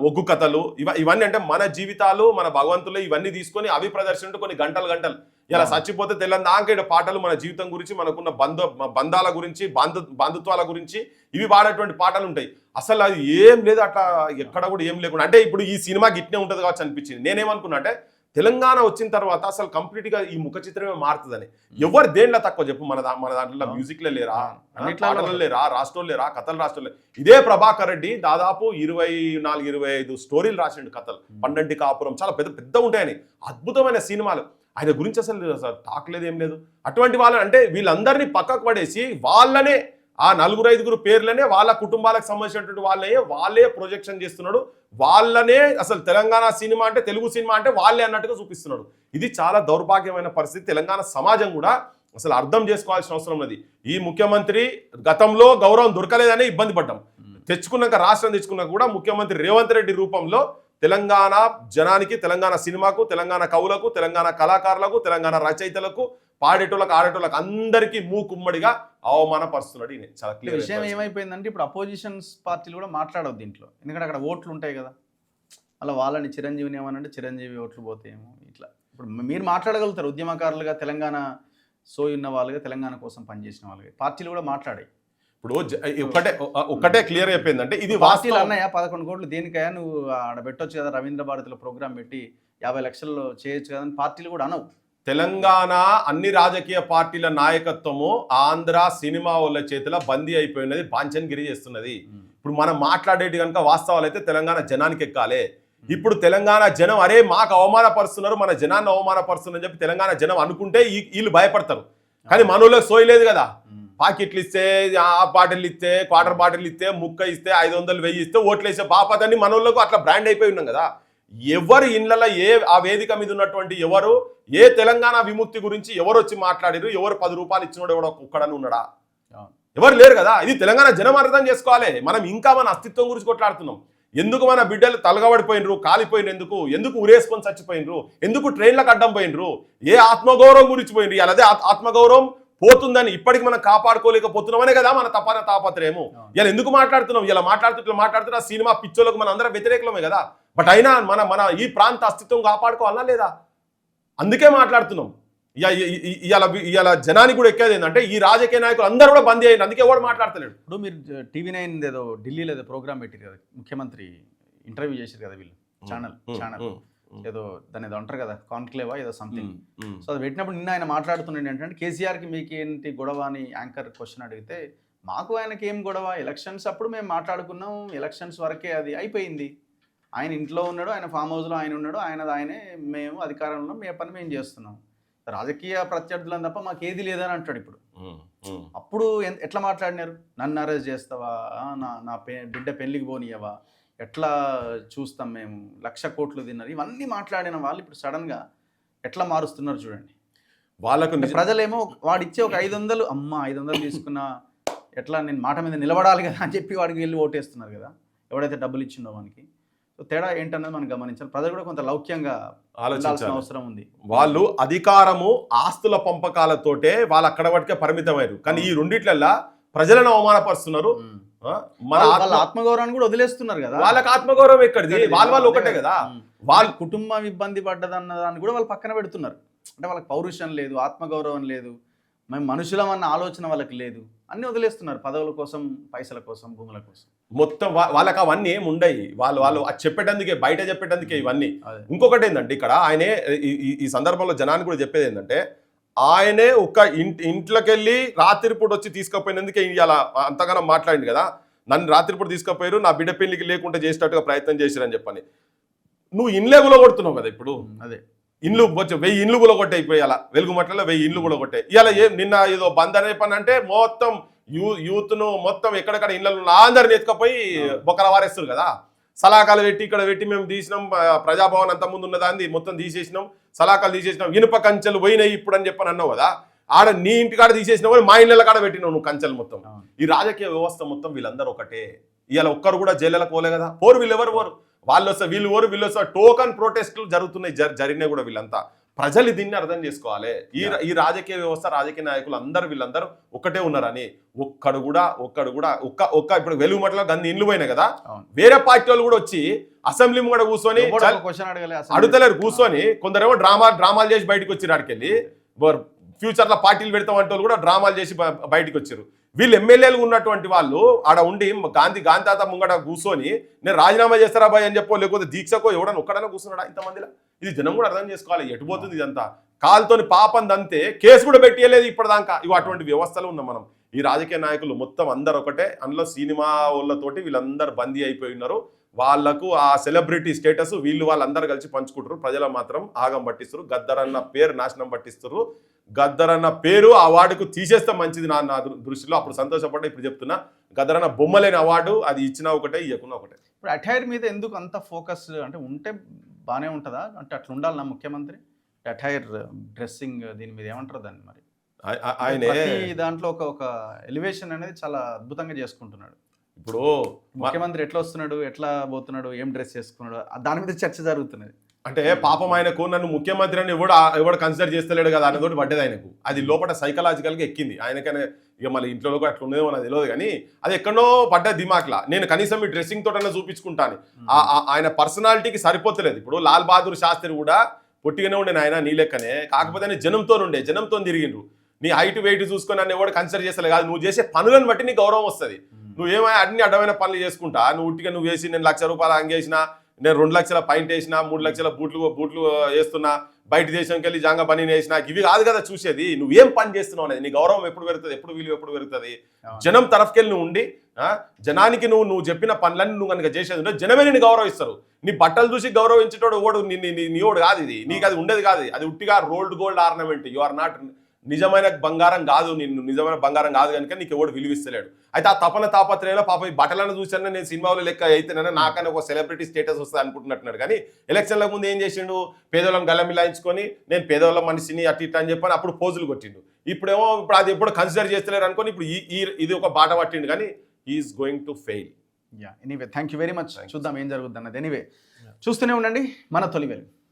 ఒగ్గు కథలు, ఇవన్నీ అంటే మన జీవితాలు, మన భగవంతులు ఇవన్నీ తీసుకొని అవి ప్రదర్శన కొన్ని గంటలు ఇలా చచ్చిపోతే తెల్లందాక పాటలు మన జీవితం గురించి, మనకున్న బంధాల గురించి, బంధుత్వాల గురించి ఇవి పాడేటువంటి పాటలు ఉంటాయి. అసలు అది ఏం లేదు, అట్లా ఎక్కడ కూడా ఏం లేకుండా. అంటే ఇప్పుడు ఈ సినిమాకి ఇట్నే ఉంటుంది కావచ్చు అనిపించింది. నేనేమనుకున్నా అంటే తెలంగాణ వచ్చిన తర్వాత అసలు కంప్లీట్ గా ఈ ముఖ చిత్రమే మారుతుందని. ఎవరు దేంట్లో తక్కువ చెప్పు? మన దాంట్లో మ్యూజిక్లే లేరా, పాటలు లేరా, రాష్ట్రాలు లేరా, కథలు రాష్ట్రాలు లేరా? ఇదే ప్రభాకర్ రెడ్డి దాదాపు 24-25 స్టోరీలు రాసిండు కథలు. పండంటి కాపురం చాలా పెద్ద పెద్ద ఉంటాయని, అద్భుతమైన సినిమాలు. ఆయన గురించి అసలు టాక్ లేదు, ఏం లేదు. అటువంటి వాళ్ళని అంటే వీళ్ళందరినీ పక్కకు పడేసి వాళ్ళనే ఆ 4-5 పేర్లనే వాళ్ళ కుటుంబాలకు సంబంధించినటువంటి వాళ్ళే ప్రొజెక్షన్ చేస్తున్నాడు. వాళ్ళనే అసలు తెలంగాణ సినిమా అంటే, తెలుగు సినిమా అంటే వాళ్ళే అన్నట్టుగా చూపిస్తున్నాడు. ఇది చాలా దౌర్భాగ్యమైన పరిస్థితి. తెలంగాణ సమాజం కూడా అసలు అర్థం చేసుకోవాల్సిన అవసరం ఉన్నది. ఈ ముఖ్యమంత్రి గతంలో గౌరవం దొరకలేదనే ఇబ్బంది పడ్డాం. తెచ్చుకున్నాక, రాష్ట్రం తెచ్చుకున్నాక కూడా ముఖ్యమంత్రి రేవంత్ రెడ్డి రూపంలో తెలంగాణ జనానికి, తెలంగాణ సినిమాకు, తెలంగాణ కవులకు, తెలంగాణ కళాకారులకు, తెలంగాణ రచయితలకు, పాడేటోళ్ళకు, ఆడేటోళ్ళకు అందరికీ మూకుమ్మడిగా అవమానపరుస్తున్నాడు. ఈయన చాలా క్లియర్. విషయం ఏమైపోయిందంటే ఇప్పుడు అపోజిషన్స్ పార్టీలు కూడా మాట్లాడవద్దు దీంట్లో, ఎందుకంటే అక్కడ ఓట్లు ఉంటాయి కదా. అలా వాళ్ళని చిరంజీవిని ఏమనంటే చిరంజీవి ఓట్లు పోతాయేమో ఇట్లా. ఇప్పుడు మీరు మాట్లాడగలుగుతారు ఉద్యమకారులుగా, తెలంగాణ సోయున్న వాళ్ళుగా, తెలంగాణ కోసం పనిచేసిన వాళ్ళుగా. పార్టీలు కూడా మాట్లాడాయి. ఇప్పుడు ఒక్కటే క్లియర్ అయిపోయింది అంటే ఇది పార్టీలు అన్నాయా 11 కోట్లు దేనికయా నువ్వు ఆడ పెట్టొచ్చు కదా, రవీంద్ర భారతిలో ప్రోగ్రామ్ పెట్టి 50 లక్షల్లో చేయొచ్చు కదా అని పార్టీలు కూడా అనవు. తెలంగాణ అన్ని రాజకీయ పార్టీల నాయకత్వము ఆంధ్ర సినిమా వాళ్ళ చేతిలో బందీ అయిపోయినది, బాంఛన్గిరి చేస్తున్నది. ఇప్పుడు మనం మాట్లాడేటి కనుక వాస్తవాలు అయితే తెలంగాణ జనానికి ఎక్కాలి. ఇప్పుడు తెలంగాణ జనం అరే మాకు అవమానపరుస్తున్నారు, మన జనాన్ని అవమానపరుస్తున్నారు అని చెప్పి తెలంగాణ జనం అనుకుంటే వీళ్ళు భయపడతారు. కానీ మనోళ్ళకి సోయలేదు కదా. పాకెట్లు ఇస్తే, ఆ బాటిల్ ఇస్తే, క్వార్టర్ బాటిల్ ఇస్తే, ముక్క ఇస్తే, 500, 1000 ఇస్తే ఓట్లు వేసే బాపతని మనోళ్ళకు అట్లా బ్రాండ్ అయిపోయి ఉన్నాం కదా. ఎవరు ఇళ్ళలో ఆ వేదిక మీద ఉన్నటువంటి ఎవరు ఏ తెలంగాణ విముక్తి గురించి ఎవరు వచ్చి మాట్లాడారు? ఎవరు 10 రూపాయలు ఇచ్చినోడు ఎవడో ఒక్కడని ఉన్నాడా? ఎవరు లేరు కదా. ఇది తెలంగాణ జనం అర్థం చేసుకోవాలి. మనం ఇంకా మన అస్తిత్వం గురించి కొట్లాడుతున్నాం. ఎందుకు మన బిడ్డలు తలగబడిపోయినరు, కాలిపోయినందుకు, ఎందుకు ఉరేసుకొని చచ్చిపోయినరు, ఎందుకు ట్రైన్లకు అడ్డం పోయినరు, ఏ ఆత్మగౌరవం గురించి పోయినరు? అదే ఆత్మగౌరవం పోతుందని ఇప్పటికి మనం కాపాడుకోలేకపోతున్నామనే కదా మన తాపత్రయము. ఇలా ఎందుకు మాట్లాడుతున్నాం? ఇలా మాట్లాడుతున్నా సినిమా పిచ్చోళ్ళకు మన అందరం వ్యతిరేకమే కదా. బట్ అయినా మన ఈ ప్రాంత అస్తిత్వం కాపాడుకోవాలా లేదా? అందుకే మాట్లాడుతున్నాం. ఇవాళ జనానికి కూడా ఎక్కేది ఏంటంటే ఈ రాజకీయ నాయకులు అందరూ కూడా బందీ అయ్యారు. అందుకే కూడా మాట్లాడతలేడు. ఇప్పుడు మీరు TV9 ఏదో ఢిల్లీలో ఏదో ప్రోగ్రామ్ పెట్టారు కదా, ముఖ్యమంత్రి ఇంటర్వ్యూ చేశారు కదా వీళ్ళు, ఛానల్ ఏదో దాని ఏదో అంటారు కదా, కాన్క్లేవా ఏదో సంథింగ్. సో అది పెట్టినప్పుడు నిన్న ఆయన మాట్లాడుతున్నాడు ఏంటంటే కేసీఆర్కి మీకు ఏంటి గొడవ అని యాంకర్ క్వశ్చన్ అడిగితే, మాకు ఆయనకి ఏం గొడవ, ఎలక్షన్స్ అప్పుడు మేము మాట్లాడుకున్నాం, ఎలక్షన్స్ వరకే అది అయిపోయింది. ఆయన ఇంట్లో ఉన్నాడు, ఆయన ఫామ్ హౌస్లో ఆయన ఉన్నాడు, ఆయనే, మేము అధికారంలో మీ పని మేము చేస్తున్నాం, రాజకీయ ప్రత్యర్థులను తప్ప మాకు ఏది లేదని అంటాడు. ఇప్పుడు అప్పుడు ఎట్లా మాట్లాడినారు? నన్ను అరెస్ట్ చేస్తావా, నా బిడ్డ పెళ్లికి పోనీయవా, ఎట్లా చూస్తాం మేము, 1,00,000 కోట్లు తిన్నారు, ఇవన్నీ మాట్లాడిన వాళ్ళు ఇప్పుడు సడన్గా ఎట్లా మారుస్తున్నారు చూడండి. వాళ్ళకు ప్రజలేమో వాడిచ్చే ఒక 500, అమ్మ 500 తీసుకున్నా ఎట్లా నేను మాట మీద నిలబడాలి కదా అని చెప్పి వాడికి వెళ్ళి ఓటేస్తున్నారు కదా, ఎవడైతే డబ్బులు ఇచ్చిండో వానికి. సో తేడా ఏంటన్నది మనం గమనించాలి. ప్రజలు కూడా కొంత లౌక్యంగా ఆలోచించాల్సిన అవసరం ఉంది. వాళ్ళు అధికారము, ఆస్తుల పంపకాలతోటే వాళ్ళు అక్కడ వరకే పరిమితమయ్యారు. కానీ ఈ రెండిట్లల్లా ప్రజలను అవమానపరుస్తున్నారు. మన ఆత్మగౌరవాన్ని కూడా వదిలేస్తున్నారు కదా. వాళ్ళకి ఆత్మగౌరవం ఎక్కడిది? వాళ్ళు ఒకటే కదా. వాళ్ళ కుటుంబం ఇబ్బంది పడ్డదన్న దాన్ని కూడా వాళ్ళు పక్కన పెడుతున్నారు. అంటే వాళ్ళకి పౌరుషం లేదు, ఆత్మగౌరవం లేదు, మేము మనుషులం అన్న ఆలోచన వాళ్ళకి లేదు, అన్ని వదిలేస్తున్నారు పదవుల కోసం, పైసల కోసం, భూముల కోసం. మొత్తం వాళ్ళకి అవన్నీ ఏమి ఉండయి. వాళ్ళు చెప్పేటందుకే, బయట చెప్పేటందుకే ఇవన్నీ. ఇంకొకటి ఏంటంటే ఇక్కడ ఆయనే ఈ సందర్భంలో జనానికి కూడా చెప్పేది ఏంటంటే, ఆయనే ఒక ఇంట్లోకి వెళ్ళి రాత్రిపూట వచ్చి తీసుకుపోయినందుకే ఇలా అంతగానో మాట్లాడింది కదా. నన్ను రాత్రిపూట తీసుకుపోయారు, నా బిడ్డ పెళ్లికి లేకుండా చేసేటట్టుగా ప్రయత్నం చేశారని చెప్పని. నువ్వు ఇండ్లే గులగొడుతున్నావు కదా. ఇప్పుడు అదే ఇండ్లు 1000 ఇండ్లు గులగొట్టే అయిపోయాల, వెలుగుమట్లలో 1000 ఇండ్లు గులగొట్టే. ఇలా నిన్న ఏదో బంద్ అనే పని అంటే మొత్తం యూత్ను మొత్తం ఎక్కడెక్కడ ఇళ్లలో అందరిని ఎత్తుకపోయి బొక్కల వారేస్తారు కదా. సలాకాలు పెట్టి ఇక్కడ పెట్టి మేము తీసినాం, ప్రజాభవన్ అంత ముందు ఉన్న దాన్ని మొత్తం తీసేసినాం, సలాకాలు తీసేసినాం, ఇనుప కంచెలు పోయినాయి ఇప్పుడు అని చెప్పని అన్నావు కదా. ఆడ నీ ఇంటికాడ తీసేసినావు, మా ఇళ్ళ కాడ పెట్టినావు నువ్వు కంచెలు మొత్తం. ఈ రాజకీయ వ్యవస్థ మొత్తం వీళ్ళందరూ ఒకటే. ఇవాళ ఒక్కరు కూడా జైళ్ళకు పోలే కదా, పోరు వీళ్ళు ఎవరు పోరు, వాళ్ళు వస్తే వీళ్ళు ఓరు వీళ్ళు వస్తే టోకన్ ప్రొటెస్టులు జరుగుతున్నాయి, జరిగినాయి కూడా. వీళ్ళంతా ప్రజలు దీన్ని అర్థం చేసుకోవాలి. ఈ రాజకీయ వ్యవస్థ, రాజకీయ నాయకులు అందరూ వీళ్ళందరూ ఒకటే ఉన్నారని. ఒక్కడు కూడా ఇప్పుడు వెలుగుమట్లో గంది ఇండ్లు పోయినాయి కదా, వేరే పార్టీ వాళ్ళు కూడా వచ్చి అసెంబ్లీ కూడా కూర్చొని అడుగుతలేరు, కూర్చొని కొందరేమో డ్రామాలు చేసి బయటకు వచ్చి ఆడికెళ్ళి ఫ్యూచర్ లో పార్టీలు పెడతాం అంటే కూడా డ్రామాలు చేసి బయటకు వచ్చారు. వీళ్ళు ఎమ్మెల్యేలు ఉన్నటువంటి వాళ్ళు ఆడ ఉండి గాంధీ తాత ముంగట కూర్చొని నేను రాజీనామా చేస్తారా బాయ్ అని చెప్పో, లేకపోతే దీక్షకో ఎవడన్నా ఒక్కడన్నా కూర్చున్నాడా ఇంతమందిలో? ఇది జనం కూడా అర్థం చేసుకోవాలి. ఎటుపోతుంది ఇదంతా? కాలుతోని పాపం దంతే, కేసు కూడా పెట్టేయలేదు ఇప్పటిదాకా. ఇవి అటువంటి వ్యవస్థలు ఉన్నాం మనం. ఈ రాజకీయ నాయకులు మొత్తం అందరు ఒకటే. అందులో సినిమా వాళ్ళతోటి వీళ్ళందరూ బందీ అయిపోయి ఉన్నారు. వాళ్లకు ఆ సెలబ్రిటీ స్టేటస్ వీళ్ళు వాళ్ళందరూ కలిసి పంచుకుంటారు. ప్రజలు మాత్రం ఆగం పట్టిస్తారు. గద్దర్ అన్న పేరు నాశనం పట్టిస్తారు. గద్దర్ అన్న పేరు ఆ అవార్డుకు తీసేస్తే మంచిది నా దృష్టిలో. అప్పుడు సంతోషపడ్డా. ఇప్పుడు చెప్తున్నా, గద్దర్ అన్న బొమ్మలేని అవార్డు, అది ఇచ్చినా ఒకటే ఇవ్వకున్నా ఒకటే. ఇప్పుడు అటైర్ మీద ఎందుకు అంత ఫోకస్? అంటే ఉంటే బాగానే ఉంటుందా? అంటే అట్లా ఉండాలి నా ముఖ్యమంత్రి అటైర్, డ్రెస్సింగ్, దీని మీద ఏమంటారు దాన్ని? మరి ఆయన దాంట్లో ఒక ఎలివేషన్ అనేది చాలా అద్భుతంగా చేసుకుంటున్నాడు. ఇప్పుడు ముఖ్యమంత్రి ఎట్లా వస్తున్నాడు, ఎట్లా పోతున్నాడు, ఏం డ్రెస్ చేసుకున్నాడు, దాని మీద చర్చ జరుగుతున్నది. అంటే పాపం ఆయనకు నన్ను ముఖ్యమంత్రి అని ఎవడు కన్సిడర్ చేస్తలేడు కదా అన్నతోటి పడ్డది ఆయనకు. అది లోపల సైకలాజికల్గా ఎక్కింది ఆయనకనే. ఇక మళ్ళీ ఇంట్లో కూడా అట్లా ఉండేదో నాకు తెలియదు, కానీ అది ఎక్కడో పడ్డ దిమాక్లా. నేను కనీసం ఈ డ్రెస్సింగ్ తోటన్నా చూపించుకుంటాను. ఆయన పర్సనాలిటీకి సరిపోతలేదు. ఇప్పుడు లాల్ బహదూర్ శాస్త్రి కూడా పొట్టిగానే ఉండే ఆయన నీ లెక్కనే, కాకపోతే జనంతో తిరిగిండ్రు. నీ హైట్ వెయిట్ చూసుకొని నన్ను ఎవడు కన్సిడర్ చేస్తలే కాదు, నువ్వు చేసే పనులను బట్టి నీకు గౌరవం వస్తుంది. నువ్వేమైనా అన్ని అడ్డమైన పనులు చేసుకుంటా, నువ్వు ఉట్టిగా నువ్వు వేసి నేను 1,00,000 రూపాయలు అంగేసినా, నేను 2 లక్షల పైంట్ వేసినా, 3 లక్షల బూట్లు వేస్తున్నా, బయట దేశంకి వెళ్ళి జాంగా పని వేసినా, ఇవి కాదు కదా చూసేది. నువ్వేం పని చేస్తున్నావు అనేది. నీ గౌరవం ఎప్పుడు పెరుగుతుంది, ఎప్పుడు విలువ ఎప్పుడు పెరుగుతుంది? జనం తరఫుకెళ్ళి నువ్వు ఉండి జనానికి నువ్వు చెప్పిన పనులన్నీ నువ్వు కనుక చేసేది ఉంటే జనమే నిన్ను గౌరవిస్తారు. నీ బట్టలు చూసి గౌరవించేటోడు ఓడు నీోడు కాదు. ఇది నీకు అది ఉండేది కాదు. అది ఉట్టిగా rolled gold ornament. You are not నిజమైన బంగారం కాదు. నిజమైన బంగారం కాదు కనుక నీకు ఎవడు విలువిస్తలేడు. అయితే ఆ తాపత్రయంలో పాప ఈ బట్టలను చూసాను నేను సినిమాలో లెక్క అయితేనే నాకనే ఒక సెలబ్రిటీ స్టేటస్ వస్తుంది అనుకుంటున్నట్టున్నాడు. కానీ ఎలక్షన్ల ముందు ఏం చేసిండు? పేదవాళ్ళని గల్లమిలాయించుకొని నేను పేదవాళ్ళ మనిషిని అటు ఇట్లా అని చెప్పని అప్పుడు పోజులు కొట్టిండు. ఇప్పుడు అది ఎప్పుడు కన్సిడర్ చేస్తలేరు అనుకోని ఇప్పుడు ఇది ఒక బాట పట్టిండు. కానీ is going to fail. Anyway, thank you very much. చూద్దాం ఏం జరుగుతుంది అన్నది. ఎనీవే, చూస్తూనే ఉండండి మన తొలి వెలుగు.